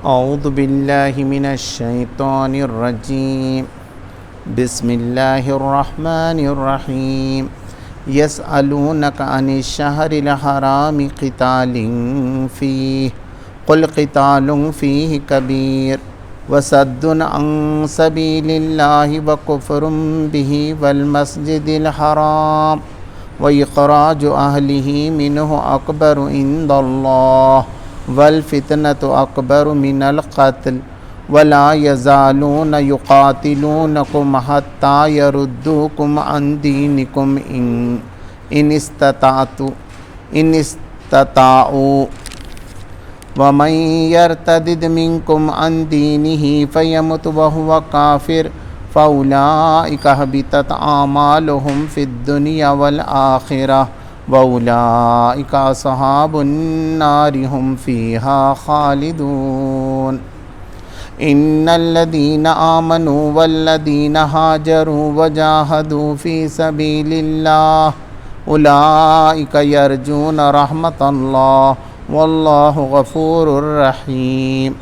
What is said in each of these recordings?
اعوذ باللہ من الشیطان الرجیم بسم اللہ الرحمن الرحیم یسألونک عن الشہر الحرام قتال فیہ قل قتال فیہ کبیر وصد عن سبیل اللہ وکفر بہ والمسجد الحرام وإخراج أهله منه أكبر عند الله والفتنة أكبر من القتل ولا يزالون يقاتلونكم حتى يردوكم عن دينكم إن استطاعوا ومن يرتد منكم عن دينه فيمت وهو كافر فأولئك حبطت أعمالهم في الدنيا والآخرة وأولئك أصحاب النار هم فيها خالدون إن الذين آمنوا والذين هاجروا وجاهدوا في سبيل الله أولئك يرجون رحمة الله والله غفور رحيم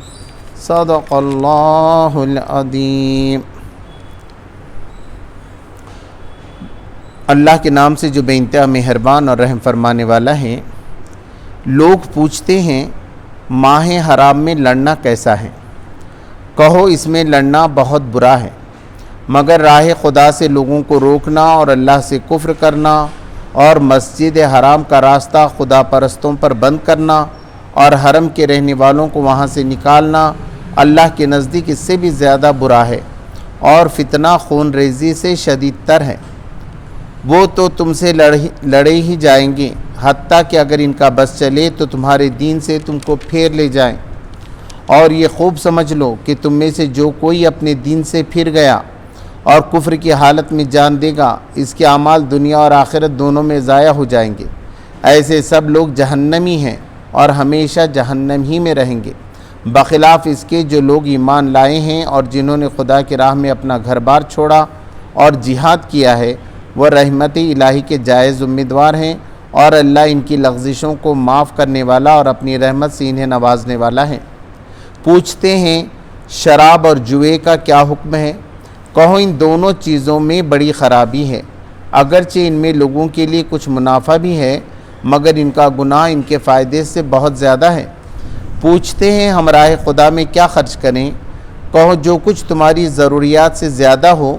صدق الله العظيم۔ اللہ کے نام سے جو بے انتہا مہربان اور رحم فرمانے والا ہے۔ لوگ پوچھتے ہیں ماہ حرام میں لڑنا کیسا ہے؟ کہو اس میں لڑنا بہت برا ہے، مگر راہ خدا سے لوگوں کو روکنا اور اللہ سے کفر کرنا اور مسجد حرام کا راستہ خدا پرستوں پر بند کرنا اور حرم کے رہنے والوں کو وہاں سے نکالنا اللہ کے نزدیک اس سے بھی زیادہ برا ہے، اور فتنہ خون ریزی سے شدید تر ہے۔ وہ تو تم سے لڑے ہی جائیں گے، حتیٰ کہ اگر ان کا بس چلے تو تمہارے دین سے تم کو پھیر لے جائیں، اور یہ خوب سمجھ لو کہ تم میں سے جو کوئی اپنے دین سے پھر گیا اور کفر کی حالت میں جان دے گا، اس کے اعمال دنیا اور آخرت دونوں میں ضائع ہو جائیں گے۔ ایسے سب لوگ جہنمی ہیں اور ہمیشہ جہنم ہی میں رہیں گے، بخلاف اس کے جو لوگ ایمان لائے ہیں اور جنہوں نے خدا کی راہ میں اپنا گھر بار چھوڑا اور جہاد کیا ہے، وہ رحمت الہی کے جائز امیدوار ہیں، اور اللہ ان کی لغزشوں کو معاف کرنے والا اور اپنی رحمت سے انہیں نوازنے والا ہے۔ پوچھتے ہیں شراب اور جوئے کا کیا حکم ہے؟ کہو ان دونوں چیزوں میں بڑی خرابی ہے، اگرچہ ان میں لوگوں کے لیے کچھ منافع بھی ہے، مگر ان کا گناہ ان کے فائدے سے بہت زیادہ ہے۔ پوچھتے ہیں ہم راہ خدا میں کیا خرچ کریں؟ کہو جو کچھ تمہاری ضروریات سے زیادہ ہو،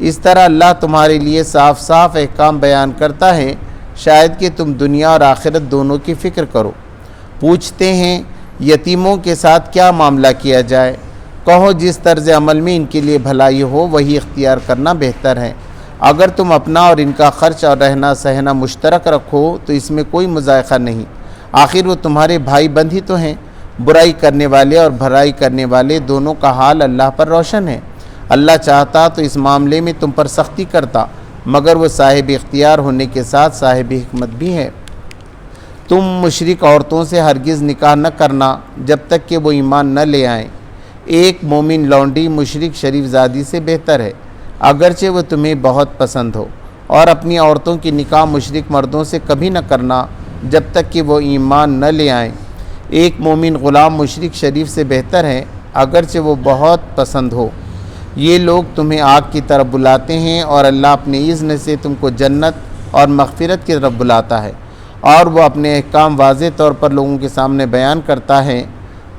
اس طرح اللہ تمہارے لیے صاف صاف احکام بیان کرتا ہے، شاید کہ تم دنیا اور آخرت دونوں کی فکر کرو۔ پوچھتے ہیں یتیموں کے ساتھ کیا معاملہ کیا جائے؟ کہو جس طرز عمل میں ان کے لیے بھلائی ہو وہی اختیار کرنا بہتر ہے۔ اگر تم اپنا اور ان کا خرچ اور رہنا سہنا مشترک رکھو تو اس میں کوئی مذائقہ نہیں، آخر وہ تمہارے بھائی بند ہی تو ہیں۔ برائی کرنے والے اور بھلائی کرنے والے دونوں کا حال اللہ پر روشن ہے۔ اللہ چاہتا تو اس معاملے میں تم پر سختی کرتا، مگر وہ صاحب اختیار ہونے کے ساتھ صاحب حکمت بھی ہے۔ تم مشرک عورتوں سے ہرگز نکاح نہ کرنا جب تک کہ وہ ایمان نہ لے آئیں۔ ایک مومن لونڈی مشرک شریف زادی سے بہتر ہے، اگرچہ وہ تمہیں بہت پسند ہو، اور اپنی عورتوں کی نکاح مشرک مردوں سے کبھی نہ کرنا جب تک کہ وہ ایمان نہ لے آئیں۔ ایک مومن غلام مشرک شریف سے بہتر ہے، اگرچہ وہ بہت پسند ہو۔ یہ لوگ تمہیں آگ کی طرف بلاتے ہیں، اور اللہ اپنے اذن سے تم کو جنت اور مغفرت کی طرف بلاتا ہے، اور وہ اپنے احکام واضح طور پر لوگوں کے سامنے بیان کرتا ہے۔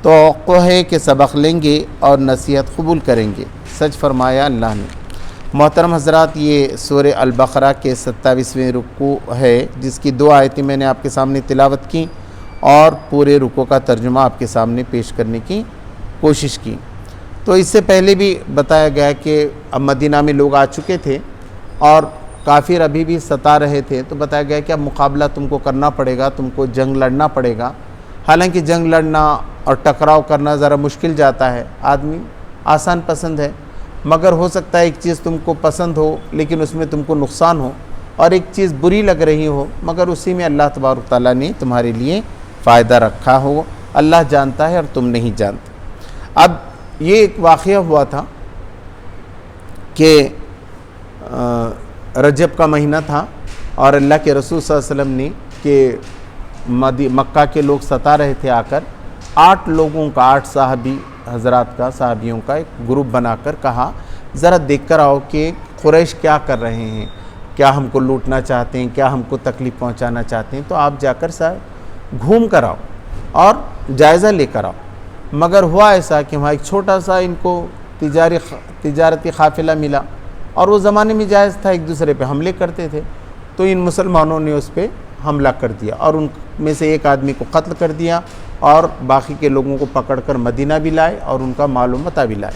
توقع ہے کہ سبق لیں گے اور نصیحت قبول کریں گے، سچ فرمایا اللہ نے۔ محترم حضرات، یہ سورہ البقرہ کے 27ویں رکوع ہے، جس کی 2 آیتیں میں نے آپ کے سامنے تلاوت کی اور پورے رکوع کا ترجمہ آپ کے سامنے پیش کرنے کی کوشش کی۔ تو اس سے پہلے بھی بتایا گیا کہ اب مدینہ میں لوگ آ چکے تھے اور کافر ابھی بھی ستا رہے تھے، تو بتایا گیا کہ اب مقابلہ تم کو کرنا پڑے گا، تم کو جنگ لڑنا پڑے گا۔ حالانکہ جنگ لڑنا اور ٹکراؤ کرنا ذرا مشکل جاتا ہے، آدمی آسان پسند ہے، مگر ہو سکتا ہے ایک چیز تم کو پسند ہو لیکن اس میں تم کو نقصان ہو، اور ایک چیز بری لگ رہی ہو مگر اسی میں اللہ تبارک تعالیٰ نے تمہارے لیے فائدہ رکھا ہو۔ اللہ جانتا ہے اور تم نہیں جانتے۔ اب یہ ایک واقعہ ہوا تھا کہ رجب کا مہینہ تھا، اور اللہ کے رسول صلی اللہ علیہ وسلم نے کہ مکہ کے لوگ ستا رہے تھے آ کر، 8 لوگوں کا 8 صحابی حضرات کا صحابیوں کا ایک گروپ بنا کر کہا ذرا دیکھ کر آؤ کہ قریش کیا کر رہے ہیں، کیا ہم کو لوٹنا چاہتے ہیں، کیا ہم کو تکلیف پہنچانا چاہتے ہیں، تو آپ جا کر گھوم کر آؤ اور جائزہ لے کر آؤ۔ مگر ہوا ایسا کہ وہاں ایک چھوٹا سا ان کو تجارتی قافلہ ملا، اور وہ زمانے میں جائز تھا ایک دوسرے پہ حملے کرتے تھے، تو ان مسلمانوں نے اس پہ حملہ کر دیا اور ان میں سے ایک آدمی کو قتل کر دیا اور باقی کے لوگوں کو پکڑ کر مدینہ بھی لائے اور ان کا مال و متاع بھی لائے۔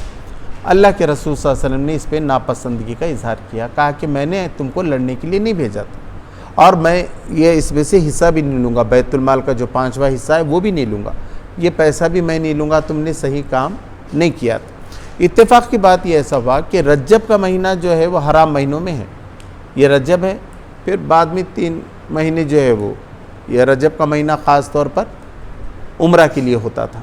اللہ کے رسول صلی اللہ علیہ وسلم نے اس پہ ناپسندگی کا اظہار کیا، کہا کہ میں نے تم کو لڑنے کے لیے نہیں بھیجا تھا، اور میں یہ اس میں سے حصہ بھی نہیں لوں گا، بیت المال کا جو 5واں حصہ ہے وہ بھی نہیں لوں گا، یہ پیسہ بھی میں نہیں لوں گا، تم نے صحیح کام نہیں کیا تھا۔ اتفاق کی بات یہ ایسا ہوا کہ رجب کا مہینہ جو ہے وہ حرام مہینوں میں ہے، یہ رجب ہے، پھر بعد میں 3 مہینے جو ہے وہ یہ رجب کا مہینہ خاص طور پر عمرہ کے لیے ہوتا تھا،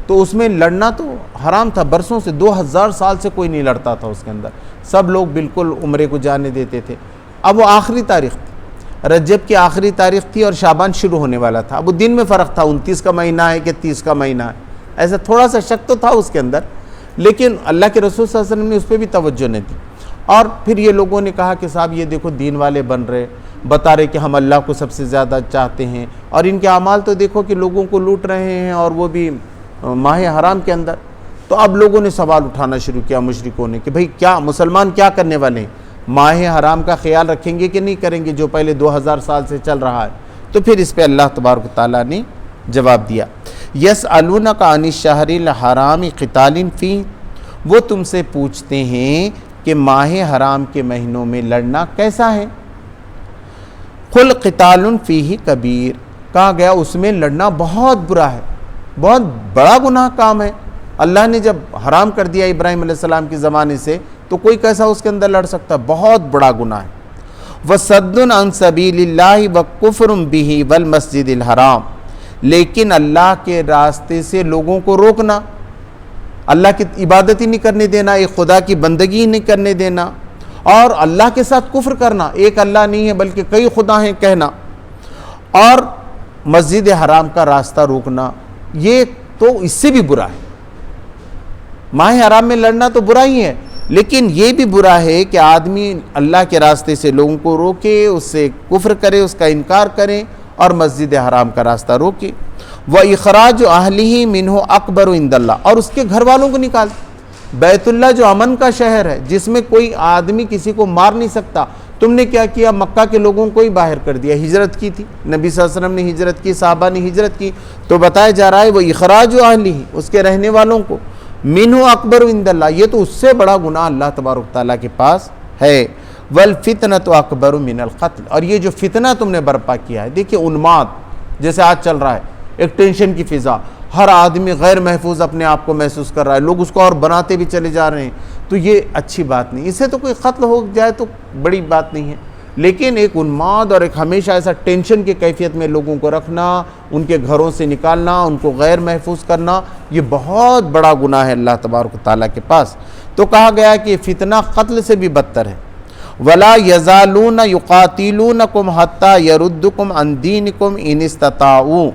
تو اس میں لڑنا تو حرام تھا، برسوں سے 2000 سال سے کوئی نہیں لڑتا تھا اس کے اندر، سب لوگ بالکل عمرے کو جانے دیتے تھے۔ اب وہ آخری تاریخ تھی، رجب کی آخری تاریخ تھی اور شعبان شروع ہونے والا تھا، اب وہ دن میں فرق تھا، 29 کا مہینہ ہے کہ 30 کا مہینہ ہے، ایسا تھوڑا سا شک تو تھا اس کے اندر، لیکن اللہ کے رسول صلی اللہ علیہ وسلم نے اس پہ بھی توجہ نہیں دی۔ اور پھر یہ لوگوں نے کہا کہ صاحب یہ دیکھو دین والے بن رہے، بتا رہے کہ ہم اللہ کو سب سے زیادہ چاہتے ہیں، اور ان کے اعمال تو دیکھو کہ لوگوں کو لوٹ رہے ہیں، اور وہ بھی ماہ حرام کے اندر۔ تو اب لوگوں نے سوال اٹھانا شروع کیا مشرکوں نے کہ بھئی کیا مسلمان کیا کرنے والے ہیں، ماہ حرام کا خیال رکھیں گے کہ نہیں کریں گے جو پہلے 2000 سال سے چل رہا ہے؟ تو پھر اس پہ اللہ تبارک و تعالیٰ نے جواب دیا، یسألونک عن الشہر الحرام قتال فیہ، وہ تم سے پوچھتے ہیں کہ ماہ حرام کے مہینوں میں لڑنا کیسا ہے؟ قل قتال فیہ کبیر، کہا گیا اس میں لڑنا بہت برا ہے، بہت بڑا گناہ کام ہے۔ اللہ نے جب حرام کر دیا ابراہیم علیہ السلام کے زمانے سے، تو کوئی کیسا اس کے اندر لڑ سکتا ہے؟ بہت بڑا گناہ ہے۔ وَصَدٌّ عَن سَبِيلِ اللَّهِ وَكُفْرٌ بِهِ وَالْمَسْجِدِ الْحَرَامِ، لیکن اللہ کے راستے سے لوگوں کو روکنا، اللہ کی عبادت ہی نہیں کرنے دینا، ایک خدا کی بندگی ہی نہیں کرنے دینا، اور اللہ کے ساتھ کفر کرنا، ایک اللہ نہیں ہے بلکہ کئی خدا ہیں کہنا، اور مسجد حرام کا راستہ روکنا، یہ تو اس سے بھی برا ہے۔ ماہ حرام میں لڑنا تو برا ہی ہے، لیکن یہ بھی برا ہے کہ آدمی اللہ کے راستے سے لوگوں کو روکے، اس سے کفر کرے، اس کا انکار کرے، اور مسجد حرام کا راستہ روکے۔ وَإِخْرَاجُ أَهْلِهِ مِنْهُ أَكْبَرُ عِنْدَ اللَّهِ، اور اس کے گھر والوں کو نکال۔ بیت اللہ جو امن کا شہر ہے، جس میں کوئی آدمی کسی کو مار نہیں سکتا، تم نے کیا کیا؟ مکہ کے لوگوں کو ہی باہر کر دیا۔ ہجرت کی تھی، نبی صلی اللہ علیہ وسلم نے ہجرت کی، صحابہ نے ہجرت کی، تو بتایا جا رہا ہے وہ اخراج اہلہ، اس کے رہنے والوں کو، منہ اکبر عند اللہ، یہ تو اس سے بڑا گناہ اللہ تبارک تعالیٰ کے پاس ہے۔ والفتنۃ اکبر من القتل، اور یہ جو فتنہ تم نے برپا کیا ہے، دیکھیے انماد جیسے آج چل رہا ہے، ایک ٹینشن کی فضا، ہر آدمی غیر محفوظ اپنے آپ کو محسوس کر رہا ہے، لوگ اس کو اور بناتے بھی چلے جا رہے ہیں، تو یہ اچھی بات نہیں، اس سے تو کوئی قتل ہو جائے تو بڑی بات نہیں ہے، لیکن ایک انماد اور ایک ہمیشہ ایسا ٹینشن کی کیفیت میں لوگوں کو رکھنا، ان کے گھروں سے نکالنا، ان کو غیر محفوظ کرنا، یہ بہت بڑا گناہ ہے اللہ تبارک و تعالیٰ کے پاس۔ تو کہا گیا کہ یہ فتنہ قتل سے بھی بدتر ہے۔ وَلَا يَزَالُونَ يُقَاتِلُونَكُمْ حَتَّى يَرُدُّكُمْ عَنْ دِينِكُمْ إِنِ اسْتَطَاعُوا،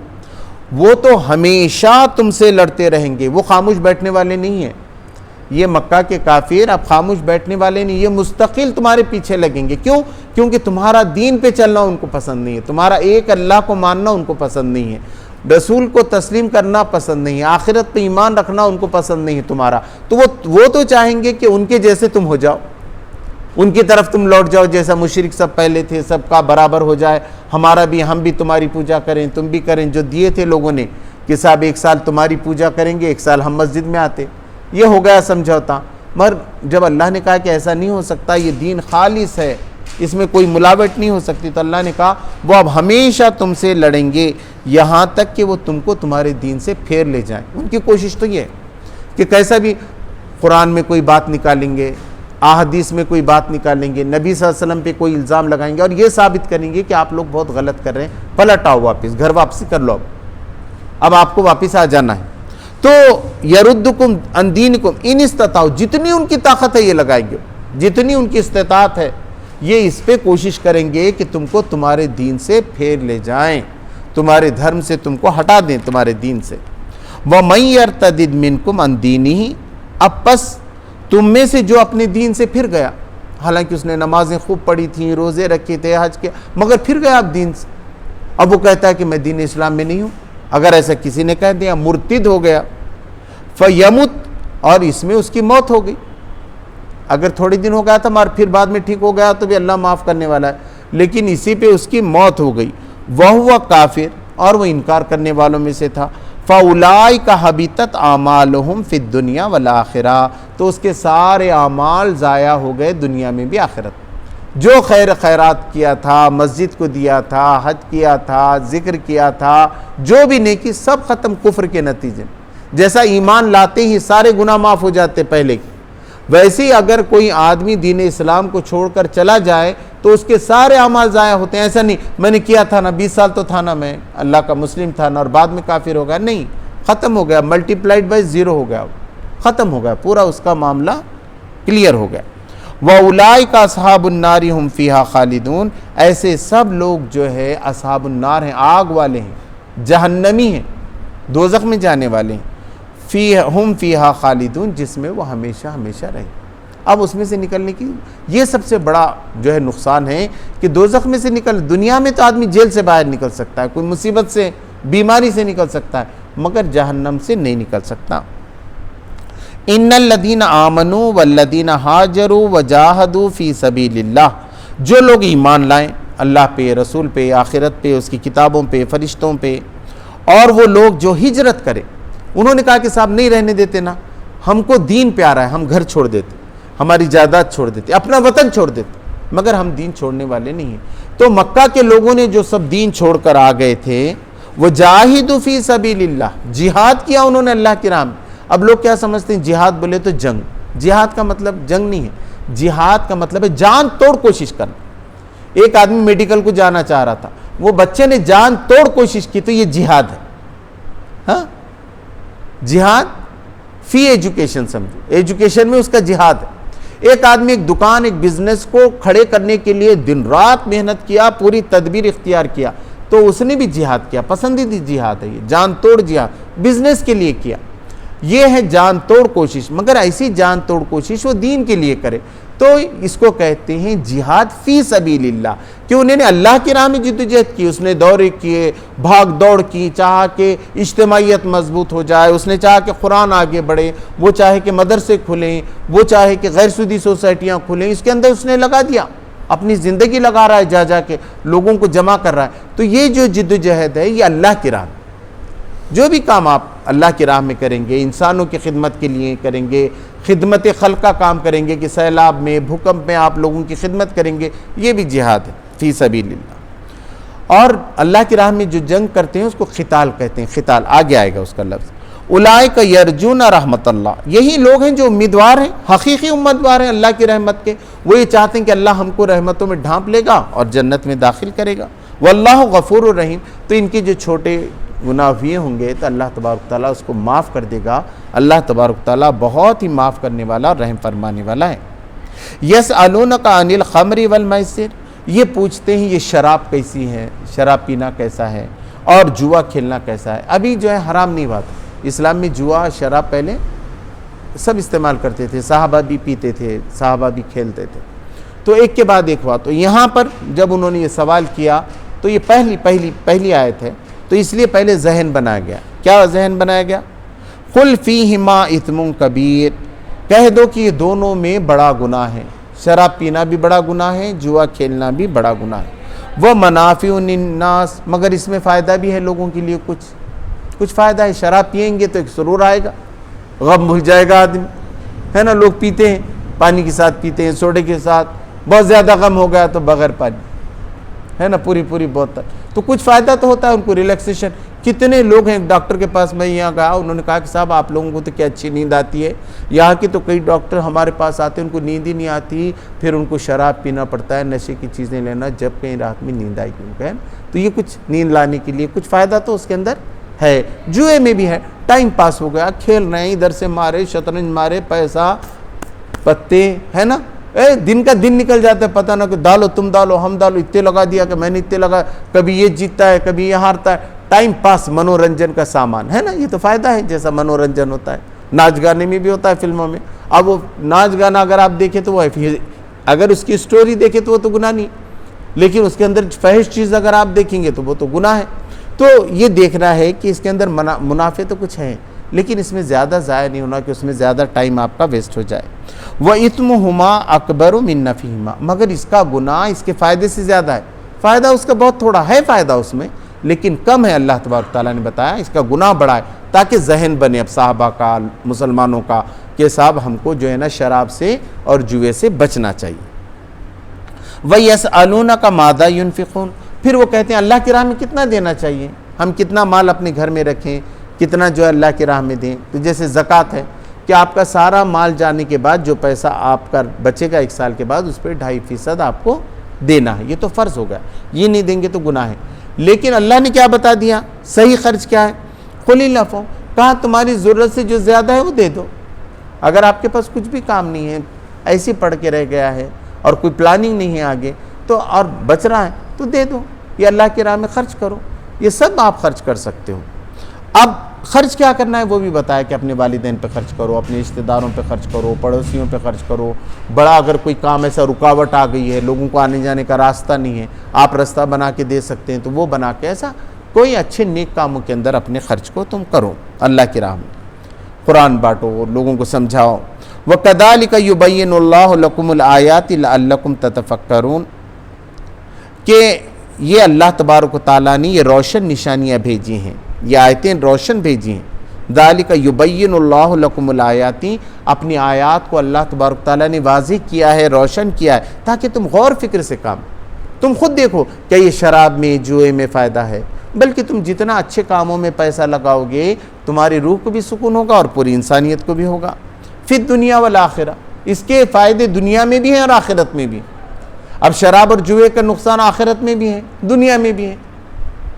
وہ تو ہمیشہ تم سے لڑتے رہیں گے، وہ خاموش بیٹھنے والے نہیں ہیں، یہ مکہ کے کافر اب خاموش بیٹھنے والے نہیں، یہ مستقل تمہارے پیچھے لگیں گے۔ کیوں؟ کیونکہ تمہارا دین پہ چلنا ان کو پسند نہیں ہے، تمہارا ایک اللہ کو ماننا ان کو پسند نہیں ہے، رسول کو تسلیم کرنا پسند نہیں ہے، آخرت پہ ایمان رکھنا ان کو پسند نہیں ہے تمہارا، تو وہ تو چاہیں گے کہ ان کے جیسے تم ہو جاؤ، ان کی طرف تم لوٹ جاؤ، جیسا مشرک سب پہلے تھے، سب کا برابر ہو جائے، ہمارا بھی، ہم بھی تمہاری پوجا کریں، تم بھی کریں، جو دیے تھے لوگوں نے کہ صاحب ایک سال تمہاری پوجا کریں گے، ایک سال ہم مسجد میں آتے، یہ ہو گیا سمجھوتا۔ مگر جب اللہ نے کہا کہ ایسا نہیں ہو سکتا، یہ دین خالص ہے، اس میں کوئی ملاوٹ نہیں ہو سکتی، تو اللہ نے کہا وہ اب ہمیشہ تم سے لڑیں گے یہاں تک کہ وہ تم کو تمہارے دین سے پھیر لے جائیں۔ ان کی کوشش تو یہ ہے کہ کیسا بھی قرآن میں کوئی بات نکالیں گے، احادیث میں کوئی بات نکالیں گے، نبی صلی اللہ علیہ وسلم پہ کوئی الزام لگائیں گے، اور یہ ثابت کریں گے کہ آپ لوگ بہت غلط کر رہے ہیں، پلٹ آؤ واپس، گھر واپسی کر لو، اب آپ کو واپس آ جانا ہے۔ تو یردکم عن دینکم ان استطاعوا، جتنی ان کی طاقت ہے یہ لگائیں گے، جتنی ان کی استطاعت ہے یہ اس پہ کوشش کریں گے کہ تم کو تمہارے دین سے پھیر لے جائیں، تمہارے دھرم سے تم کو ہٹا دیں، تمہارے دین سے۔ وَمَن يَرْتَدِدْ مِنْكُمْ عَنْ دِينِهِ، اب پس تم میں سے جو اپنے دین سے پھر گیا، حالانکہ اس نے نمازیں خوب پڑھی تھیں، روزے رکھے تھے، حج کیا، مگر پھر گیا اب دین سے، اب وہ کہتا ہے کہ میں دین اسلام میں نہیں ہوں، اگر ایسا کسی نے کہہ دیا مرتد ہو گیا، فَيَمُتْ، اور اس میں اس کی موت ہو گئی، اگر تھوڑے دن ہو گیا تھا مگر پھر بعد میں ٹھیک ہو گیا تو بھی اللہ معاف کرنے والا ہے، لیکن اسی پہ اس کی موت ہو گئی، وَهُوَ کافر، اور وہ انکار کرنے والوں میں سے تھا، فَأُولَئِكَ حَبِطَتْ أَعْمَالُهُمْ فِي الدُّنْيَا وَالْآخِرَةِ، تو اس کے سارے اعمال ضائع ہو گئے دنیا میں بھی آخرت، جو خیر خیرات کیا تھا، مسجد کو دیا تھا، حج کیا تھا، ذکر کیا تھا، جو بھی نیکی سب ختم کفر کے نتیجے میں، جیسا ایمان لاتے ہی سارے گناہ معاف ہو جاتے پہلے کی، ویسے ہی اگر کوئی آدمی دین اسلام کو چھوڑ کر چلا جائے تو اس کے سارے اعمال ضائع ہوتے ہیں، ایسا نہیں میں نے کیا تھا نا 20 سال تو تھا نا، میں اللہ کا مسلم تھا نا اور بعد میں کافر ہو گیا، نہیں، ختم ہو گیا، ملٹیپلائڈ بائی 0 ہو گیا، ختم ہو گیا، پورا اس کا معاملہ کلیئر ہو گیا۔ وَأُولَئِكَ أَصْحَابُ النَّارِ هُمْ فِيهَا خَالِدُونَ، ایسے سب لوگ جو ہے اصحاب النار ہیں، آگ والے ہیں، جہنمی ہیں، دوزخ میں جانے والے ہیں، ہم فیہا خالدون، جس میں وہ ہمیشہ ہمیشہ رہے۔ اب اس میں سے نکلنے کی یہ سب سے بڑا جو ہے نقصان ہے کہ دوزخ میں سے دنیا میں تو آدمی جیل سے باہر نکل سکتا ہے، کوئی مصیبت سے بیماری سے نکل سکتا ہے، مگر جہنم سے نہیں نکل سکتا۔ ان الذین آمنوا والذین ہاجروا وجاہدوا فی سبیل اللہ، جو لوگ ایمان لائیں اللہ پہ، رسول پہ، آخرت پہ، اس کی کتابوں پہ، فرشتوں پہ، اور وہ لوگ جو ہجرت کرے، انہوں نے کہا کہ صاحب نہیں رہنے دیتے نا، ہم کو دین پیارا ہے، ہم گھر چھوڑ دیتے، ہماری جائیداد چھوڑ دیتے، اپنا وطن چھوڑ دیتے، مگر ہم دین چھوڑنے والے نہیں ہیں۔ تو مکہ کے لوگوں نے جو سب دین چھوڑ کر آ گئے تھے، وہ جاہدوا فی سبیل اللہ، جہاد کیا انہوں نے اللہ کی راہ میں۔ اب لوگ کیا سمجھتے ہیں جہاد بولے تو جنگ، جہاد کا مطلب جنگ نہیں ہے، جہاد کا مطلب ہے جان توڑ کوشش کرنا۔ ایک آدمی میڈیکل کو جانا چاہ رہا تھا، وہ بچے نے جان توڑ کوشش کی، تو یہ جہاد ہے، ہاں، جہاد فی ایجوکیشن سمجھو، ایجوکیشن میں اس کا جہاد ہے۔ ایک آدمی ایک دکان، ایک بزنس کو کھڑے کرنے کے لیے دن رات محنت کیا، پوری تدبیر اختیار کیا، تو اس نے بھی جہاد کیا، پسندیدہ جہاد ہے یہ، جان توڑ جہاد، بزنس کے لیے کیا، یہ ہے جان توڑ کوشش، مگر ایسی جان توڑ کوشش وہ دین کے لیے کرے، تو اس کو کہتے ہیں جہاد فی سبیل اللہ، کہ انہوں نے اللہ کی راہ میں جدوجہد کی، اس نے دورے کیے، بھاگ دوڑ کی، چاہا کہ اجتماعیت مضبوط ہو جائے، اس نے چاہا کہ قرآن آگے بڑھے، وہ چاہے کہ مدرسے کھلیں، وہ چاہے کہ غیر سودی سوسائٹیاں کھلیں، اس کے اندر اس نے لگا دیا، اپنی زندگی لگا رہا ہے، جا جا کے لوگوں کو جمع کر رہا ہے۔ تو یہ جو جدوجہد ہے یہ اللہ کی راہ میں، جو بھی کام آپ اللہ کی راہ میں کریں گے، انسانوں کی خدمت کے لیے کریں گے، خدمت خلق کا کام کریں گے، کہ سیلاب میں، بھوکمپ میں آپ لوگوں کی خدمت کریں گے، یہ بھی جہاد ہے فی سبیل اللہ۔ اور اللہ کی راہ میں جو جنگ کرتے ہیں اس کو قتال کہتے ہیں، قتال آگے آئے گا اس کا لفظ۔ اولئک یرجون رحمت اللہ، یہی لوگ ہیں جو امیدوار ہیں، حقیقی امیدوار ہیں اللہ کی رحمت کے، وہ یہ چاہتے ہیں کہ اللہ ہم کو رحمتوں میں ڈھانپ لے گا اور جنت میں داخل کرے گا۔ واللہ غفور الرحیم، تو ان کے جو چھوٹے گناہ ہوئے ہوں گے تو اللہ تبارک تعالیٰ اس کو معاف کر دے گا، اللہ تبارک تعالیٰ بہت ہی معاف کرنے والا اور رحم فرمانے والا ہے۔ یسألونک عن الخمر والمیسر، یہ پوچھتے ہیں یہ شراب کیسی ہے، شراب پینا کیسا ہے اور جوا کھیلنا کیسا ہے۔ ابھی جو ہے حرام نہیں ہوا تھا اسلام میں، جوا شراب پہلے سب استعمال کرتے تھے، صحابہ بھی پیتے تھے، صحابہ بھی کھیلتے تھے، تو ایک کے بعد ایک ہوا۔ تو یہاں پر جب انہوں نے یہ سوال کیا تو یہ پہلی آیت ہے، تو اس لیے پہلے ذہن بنایا گیا۔ کیا ذہن بنایا گیا؟ قل فیہما اثم کبیر، کہہ دو کہ یہ دونوں میں بڑا گناہ ہے، شراب پینا بھی بڑا گناہ ہے، جوا کھیلنا بھی بڑا گناہ ہے۔ وہ منافع للناس، مگر اس میں فائدہ بھی ہے لوگوں کے لیے، کچھ فائدہ ہے۔ شراب پئیں گے تو ایک سرور آئے گا، غم بھول جائے گا آدمی، ہے نا، لوگ پیتے ہیں پانی کے ساتھ پیتے ہیں، سوڈے کے ساتھ، بہت زیادہ غم ہو گیا تو بغیر پانی، ہے نا، پوری بوتل، تو کچھ فائدہ تو ہوتا ہے ان کو، ریلیکسیشن۔ کتنے لوگ ہیں، ڈاکٹر کے پاس میں یہاں گیا، انہوں نے کہا کہ صاحب آپ لوگوں کو تو کیا اچھی نیند آتی ہے، یہاں کے تو کئی ڈاکٹر ہمارے پاس آتے ہیں ان کو نیند ہی نہیں آتی، پھر ان کو شراب پینا پڑتا ہے، نشے کی چیزیں لینا، جب کہیں رات میں نیند آئے گی، تو یہ کچھ نیند لانے کے لیے کچھ فائدہ تو اس کے اندر ہے۔ جوئے میں بھی ہے، ٹائم پاس ہو گیا، کھیل رہے ہیں، ادھر سے مارے، شطرنج مارے، پیسہ پتے، ہے نا، دن کا دن نکل جاتا ہے، پتہ نہ کہ ڈالو تم ڈالو ہم ڈالو، اتنے لگا دیا کہ میں نے اتنے لگا، کبھی یہ جیتتا ہے کبھی یہ ہارتا ہے، ٹائم پاس منورنجن کا سامان ہے نا، یہ تو فائدہ ہے، جیسا منورنجن ہوتا ہے ناچ گانے میں بھی ہوتا ہے فلموں میں. اب وہ ناچ گانا اگر آپ دیکھیں تو وہ اگر اس کی سٹوری دیکھیں تو وہ تو گناہ نہیں، لیکن اس کے اندر فحش چیز اگر آپ دیکھیں گے تو وہ تو گناہ ہے. تو یہ دیکھنا ہے کہ اس کے اندر منافع تو کچھ ہیں، لیکن اس میں زیادہ ضائع نہیں ہونا کہ اس میں زیادہ ٹائم آپ کا ویسٹ ہو جائے. وَإِثْمُهُمَا أَكْبَرُ مِن نَفْعِهِمَا، مگر اس کا گناہ اس کے فائدے سے زیادہ ہے. فائدہ اس کا بہت تھوڑا ہے، فائدہ اس میں لیکن کم ہے. اللہ تبارک تعالیٰ نے بتایا اس کا گناہ بڑا ہے تاکہ ذہن بنے اب صحابہ کا، مسلمانوں کا، کہ صاحب ہم کو جو ہے نا شراب سے اور جوئے سے بچنا چاہیے. وَيَسْأَلُونَكَ مَاذَا يُنْفِقُونَ، پھر وہ کہتے ہیں اللہ کی راہ میں کتنا دینا چاہیے، ہم کتنا مال اپنے گھر میں رکھیں، کتنا جو ہے اللہ کی راہ میں دیں. تو جیسے زکوٰۃ ہے کہ آپ کا سارا مال جانے کے بعد جو پیسہ آپ کا بچے گا 1 سال کے بعد اس پہ 2.5% آپ کو دینا ہے، یہ تو فرض ہوگا، یہ نہیں دیں گے تو گناہ ہے. لیکن اللہ نے کیا بتا دیا صحیح خرچ کیا ہے؟ قُلِ الْعَفْوَ، کہا تمہاری ضرورت سے جو زیادہ ہے وہ دے دو. اگر آپ کے پاس کچھ بھی کام نہیں ہے، ایسے پڑھ کے رہ گیا ہے اور کوئی پلاننگ نہیں ہے آگے تو اور بچ رہا ہے تو دے دو، یہ اللہ کی راہ میں خرچ کرو. یہ سب آپ خرچ کر سکتے ہو. اب خرچ کیا کرنا ہے وہ بھی بتایا کہ اپنے والدین پہ خرچ کرو، اپنے رشتہ داروں پہ خرچ کرو، پڑوسیوں پہ خرچ کرو. بڑا اگر کوئی کام ایسا رکاوٹ آ گئی ہے، لوگوں کو آنے جانے کا راستہ نہیں ہے، آپ راستہ بنا کے دے سکتے ہیں تو وہ بنا کے، ایسا کوئی اچھے نیک کاموں کے اندر اپنے خرچ کو تم کرو اللہ کی راہ میں. قرآن بانٹو، لوگوں کو سمجھاؤ. وَكَذَلِكَ يُبَيِّنُ اللَّهُ لَكُمُ الْآيَاتِ لَعَلَّكُمْ تَتَفَكَّرُونَ، کہ یہ اللہ تبارک و تعالیٰ نے یہ روشن نشانیاں بھیجی ہیں، یہ آیتیں روشن بھیجی ہیں. ذَلِكَ يُبَيِّنُ اللَّهُ لَكُمُ الْآيَاتِ، اپنی آیات کو اللہ تبارک و تعالیٰ نے واضح کیا ہے، روشن کیا ہے تاکہ تم غور فکر سے کام. تم خود دیکھو کہ یہ شراب میں، جوئے میں فائدہ ہے، بلکہ تم جتنا اچھے کاموں میں پیسہ لگاؤ گے تمہاری روح کو بھی سکون ہوگا اور پوری انسانیت کو بھی ہوگا. فی الدنیا والآخرہ، اس کے فائدے دنیا میں بھی ہیں اور آخرت میں بھی. اب شراب اور جوئے کا نقصان آخرت میں بھی ہے، دنیا میں بھی ہے،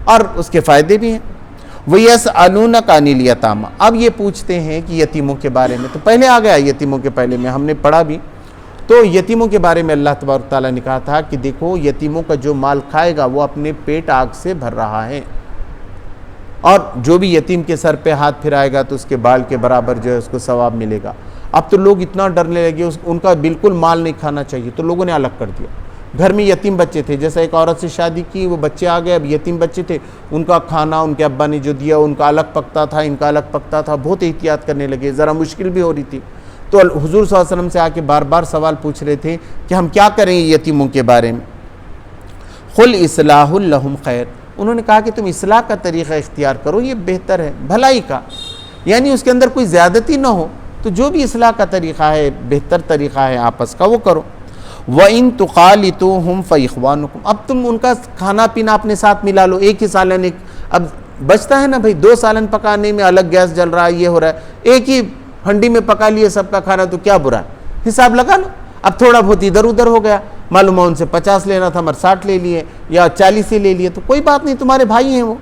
اور اس کے فائدے بھی ہیں. وَيَسْأَلُونَكَ عَنِ الْيَتَامَى، اب یہ پوچھتے ہیں کہ یتیموں کے بارے میں. تو پہلے آ گیا یتیموں کے پہلے میں ہم نے پڑھا بھی، تو یتیموں کے بارے میں اللہ تبارک تعالیٰ نے کہا تھا کہ دیکھو یتیموں کا جو مال کھائے گا وہ اپنے پیٹ آگ سے بھر رہا ہے، اور جو بھی یتیم کے سر پہ ہاتھ پھرائے گا تو اس کے بال کے برابر جو ہے اس کو ثواب ملے گا. اب تو لوگ اتنا ڈرنے لگے، ان کا بالکل مال نہیں کھانا چاہیے تو لوگوں نے الگ کر دیا. گھر میں یتیم بچے تھے، جیسا ایک عورت سے شادی کی، وہ بچے آ گئے، اب یتیم بچے تھے، ان کا کھانا ان کے ابا نے جو دیا ان کا الگ پکتا تھا، ان کا الگ پکتا تھا. بہت احتیاط کرنے لگے، ذرا مشکل بھی ہو رہی تھی. تو حضور صلی اللہ علیہ وسلم سے آ کے بار بار سوال پوچھ رہے تھے کہ ہم کیا کریں یتیموں کے بارے میں. قُلْ إِصْلَاحٌ لَهُمْ خَيْرٌ، انہوں نے کہا کہ تم اصلاح کا طریقہ اختیار کرو، یہ بہتر ہے، بھلائی کا، یعنی اس کے اندر کوئی زیادتی نہ ہو. تو جو بھی اصلاح کا طریقہ ہے، بہتر طریقہ ہے آپس کا، وہ کرو. وَإِن تُخَالِطُوهُمْ فَإِخْوَانُكُمْ، اب تم ان کا کھانا پینا اپنے ساتھ ملا لو، ایک ہی سالن، اب بچتا ہے نا بھائی، 2 سالن پکانے میں الگ گیس جل رہا ہے، یہ ہو رہا ہے، ایک ہی ہنڈی میں پکا لیے سب کا کھانا تو کیا برا ہے، حساب لگا لو. اب تھوڑا بہت ادھر ادھر ہو گیا، معلوم ہے ان سے 50 لینا تھا مگر 60 لے لیے یا 40 ہی لے لیے، تو کوئی بات نہیں، تمہارے بھائی ہیں وہ.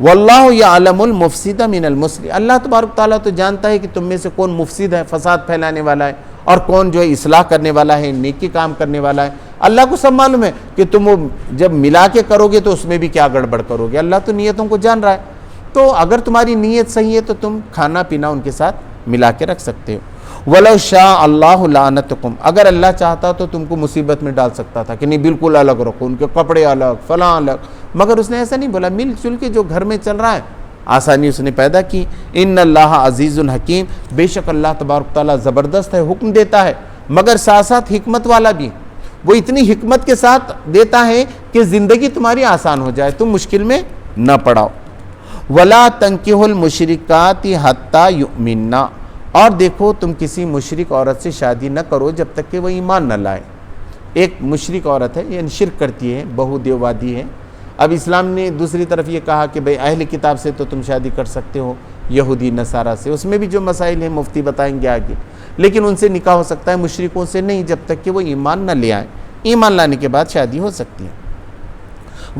واللہ یعلم المفسد من المصلح، اللہ تبارک تعالیٰ تو جانتا ہے کہ تم میں سے کون مفسد ہے، فساد پھیلانے والا ہے، اور کون جو ہے اصلاح کرنے والا ہے، نیکی کام کرنے والا ہے. اللہ کو سب معلوم ہے کہ تم وہ جب ملا کے کرو گے تو اس میں بھی کیا گڑبڑ کرو گے، اللہ تو نیتوں کو جان رہا ہے. تو اگر تمہاری نیت صحیح ہے تو تم کھانا پینا ان کے ساتھ ملا کے رکھ سکتے ہو. وَلَوْ شَاءَ اللَّهُ لَعَنَتَكُمْ، اگر اللہ چاہتا تو تم کو مصیبت میں ڈال سکتا تھا کہ نہیں بالکل الگ رکھو، ان کے کپڑے الگ، فلاں الگ، مگر اس نے ایسا نہیں بولا، مل جل کے جو گھر میں چل رہا ہے آسانی اس نے پیدا کی. ان اللہ عزیز الحکیم، بے شک اللہ تبارک تعالیٰ زبردست ہے، حکم دیتا ہے مگر ساتھ ساتھ حکمت والا بھی. وہ اتنی حکمت کے ساتھ دیتا ہے کہ زندگی تمہاری آسان ہو جائے، تم مشکل میں نہ پڑاؤ. وَلَا تَنْكِحُوا الْمُشْرِكَاتِ حَتَّى يُؤْمِنَّ، اور دیکھو تم کسی مشرک عورت سے شادی نہ کرو جب تک کہ وہ ایمان نہ لائے. ایک مشرک عورت ہے، یعنی شرک کرتی ہے، بہو دیووادی ہے. اب اسلام نے دوسری طرف یہ کہا کہ بھئی اہل کتاب سے تو تم شادی کر سکتے ہو، یہودی نصارہ سے، اس میں بھی جو مسائل ہیں مفتی بتائیں گے آگے، لیکن ان سے نکاح ہو سکتا ہے، مشرکوں سے نہیں جب تک کہ وہ ایمان نہ لے آئیں. ایمان لانے کے بعد شادی ہو سکتی ہے.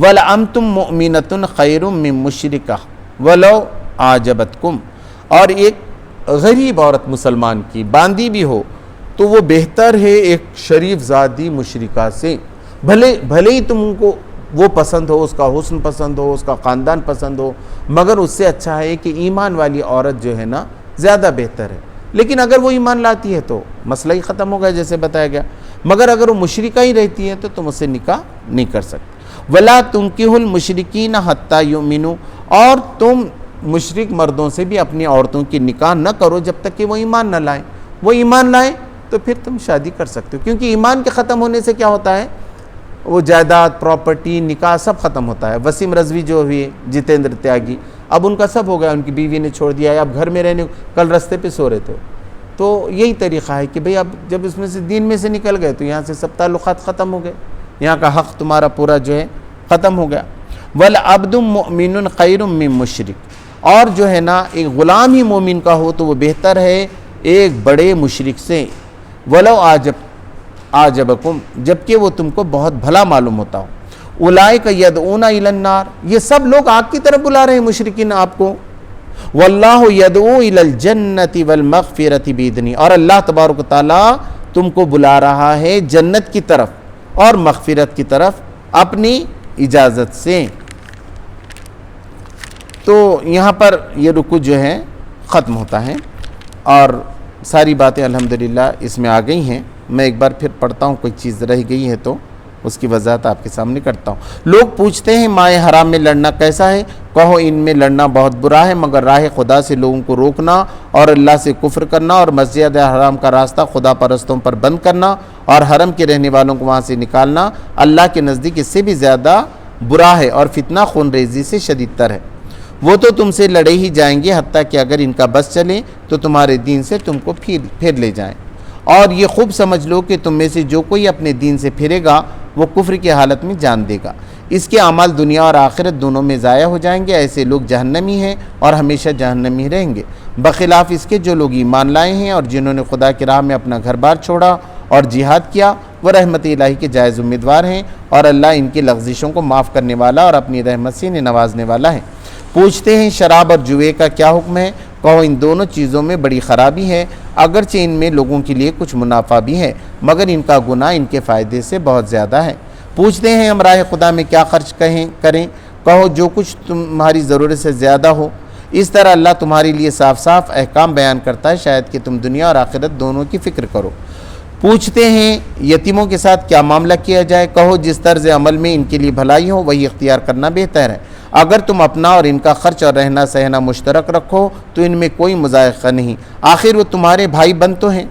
وَلَأَمْتُمْ مُؤْمِنَةٌ خَيْرٌ مِّن مُشْرِكَةٍ وَلَوْ أَعْجَبَتْكُمْ، اور ایک غریب عورت مسلمان کی باندی بھی ہو تو وہ بہتر ہے ایک شریف زادی مشرکہ سے، بھلے ہی تم ان کو وہ پسند ہو، اس کا حسن پسند ہو، اس کا خاندان پسند ہو، مگر اس سے اچھا ہے کہ ایمان والی عورت جو ہے نا زیادہ بہتر ہے۔ لیکن اگر وہ ایمان لاتی ہے تو مسئلہ ہی ختم ہو گیا جیسے بتایا گیا، مگر اگر وہ مشرکہ ہی رہتی ہے تو تم اس سے نکاح نہیں کر سکتے۔ وَلَا تُنْكِحُ الْمُشْرِكِينَ حَتَّى يُؤْمِنُوا، اور تم مشرک مردوں سے بھی اپنی عورتوں کی نکاح نہ کرو جب تک کہ وہ ایمان نہ لائیں۔ وہ ایمان لائیں تو پھر تم شادی کر سکتے ہو، کیونکہ ایمان کے ختم ہونے سے کیا ہوتا ہے، وہ جائیداد، پراپرٹی، نکاح سب ختم ہوتا ہے۔ وسیم رضوی جو ہوئے، جتیندر تیاگی، اب ان کا سب ہو گیا، ان کی بیوی نے چھوڑ دیا ہے، اب گھر میں رہنے، کل رستے پہ سو رہے تھے۔ تو یہی طریقہ ہے کہ بھئی اب جب اس میں سے دین میں سے نکل گئے تو یہاں سے سب تعلقات ختم ہو گئے، یہاں کا حق تمہارا پورا جو ہے ختم ہو گیا۔ وَالْعَبْدُ مُؤْمِنٌ خَيْرٌ مِّن مُشْرِك، اور جو ہے نا ایک غلام ہی مومن کا ہو تو وہ بہتر ہے ایک بڑے مشرک سے۔ وَلَوْ عَجَبَكُمْ، جبکہ وہ تم کو بہت بھلا معلوم ہوتا ہو۔ اولئک یدعون الی النار، یہ سب لوگ آگ کی طرف بلا رہے ہیں مشرکین آپ کو۔ واللہ یدعو الی الجنۃ والمغفرۃ باذنہ، اور اللہ تبارک و تعالیٰ تم کو بلا رہا ہے جنت کی طرف اور مغفرت کی طرف اپنی اجازت سے۔ تو یہاں پر یہ رکوع جو ہے ختم ہوتا ہے، اور ساری باتیں الحمدللہ اس میں آ گئی ہیں۔ میں ایک بار پھر پڑھتا ہوں، کوئی چیز رہ گئی ہے تو اس کی وضاحت آپ کے سامنے کرتا ہوں۔ لوگ پوچھتے ہیں ماہ حرام میں لڑنا کیسا ہے؟ کہو ان میں لڑنا بہت برا ہے، مگر راہ خدا سے لوگوں کو روکنا اور اللہ سے کفر کرنا اور مسجد حرام کا راستہ خدا پرستوں پر بند کرنا اور حرم کے رہنے والوں کو وہاں سے نکالنا اللہ کے نزدیک اس سے بھی زیادہ برا ہے، اور فتنہ خون ریزی سے شدید تر ہے۔ وہ تو تم سے لڑے ہی جائیں گے، حتیٰ کہ اگر ان کا بس چلے تو تمہارے دین سے تم کو پھیر لے جائیں۔ اور یہ خوب سمجھ لو کہ تم میں سے جو کوئی اپنے دین سے پھرے گا وہ کفر کی حالت میں جان دے گا، اس کے اعمال دنیا اور آخرت دونوں میں ضائع ہو جائیں گے۔ ایسے لوگ جہنمی ہیں اور ہمیشہ جہنمی رہیں گے، بخلاف اس کے جو لوگ ایمان لائے ہیں اور جنہوں نے خدا کی راہ میں اپنا گھر بار چھوڑا اور جہاد کیا، وہ رحمت الہی کے جائز امیدوار ہیں، اور اللہ ان کی لغزشوں کو معاف کرنے والا اور اپنی رحمت سے انہیں نوازنے والا ہے۔ پوچھتے ہیں شراب اور جوئے کا کیا حکم ہے؟ کہو ان دونوں چیزوں میں بڑی خرابی ہے، اگرچہ ان میں لوگوں کے لیے کچھ منافع بھی ہے، مگر ان کا گناہ ان کے فائدے سے بہت زیادہ ہے۔ پوچھتے ہیں ہم راہ خدا میں کیا خرچ کریں؟ کہو جو کچھ تمہاری ضرورت سے زیادہ ہو۔ اس طرح اللہ تمہارے لیے صاف صاف احکام بیان کرتا ہے، شاید کہ تم دنیا اور آخرت دونوں کی فکر کرو۔ پوچھتے ہیں یتیموں کے ساتھ کیا معاملہ کیا جائے؟ کہو جس طرز عمل میں ان کے لیے بھلائی ہو وہی اختیار کرنا بہتر ہے۔ اگر تم اپنا اور ان کا خرچ اور رہنا سہنا مشترک رکھو تو ان میں کوئی مذائقہ نہیں، آخر وہ تمہارے بھائی بند تو ہیں۔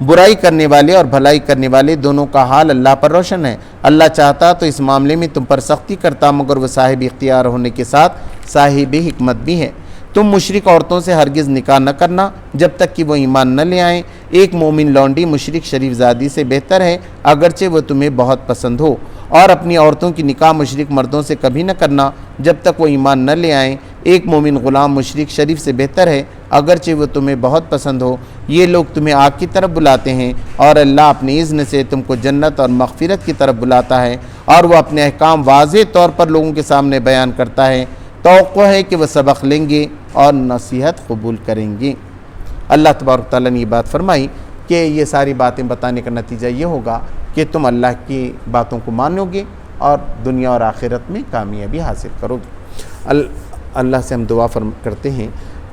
برائی کرنے والے اور بھلائی کرنے والے دونوں کا حال اللہ پر روشن ہے۔ اللہ چاہتا تو اس معاملے میں تم پر سختی کرتا، مگر وہ صاحب اختیار ہونے کے ساتھ صاحب حکمت بھی ہے۔ تم مشرک عورتوں سے ہرگز نکاح نہ کرنا جب تک کہ وہ ایمان نہ لے آئیں۔ ایک مومن لونڈی مشرک شریف زادی سے بہتر ہے، اگرچہ وہ تمہیں بہت پسند ہو، اور اپنی عورتوں کی نکاح مشرک مردوں سے کبھی نہ کرنا جب تک وہ ایمان نہ لے آئیں۔ ایک مومن غلام مشرک شریف سے بہتر ہے، اگرچہ وہ تمہیں بہت پسند ہو۔ یہ لوگ تمہیں آگ کی طرف بلاتے ہیں، اور اللہ اپنی اذن سے تم کو جنت اور مغفرت کی طرف بلاتا ہے، اور وہ اپنے احکام واضح طور پر لوگوں کے سامنے بیان کرتا ہے۔ توقع ہے کہ وہ سبق لیں گے اور نصیحت قبول کریں گے۔ اللہ تبارک تعالیٰ نے یہ بات فرمائی کہ یہ ساری باتیں بتانے کا نتیجہ یہ ہوگا کہ تم اللہ کی باتوں کو مانو گے اور دنیا اور آخرت میں کامیابی حاصل کرو گے۔ اللہ سے ہم دعا کرتے ہیں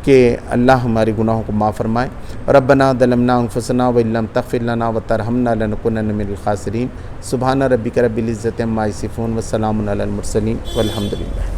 کہ اللہ ہمارے گناہوں کو معاف فرمائے۔ ربنا ظلمنا انفسنا وان لم تغفر لنا وترحمنا لنکونن من الخاسرین۔ سبحان ربک رب العزۃ عما یصفون وسلام علی المرسلین والحمد للہ۔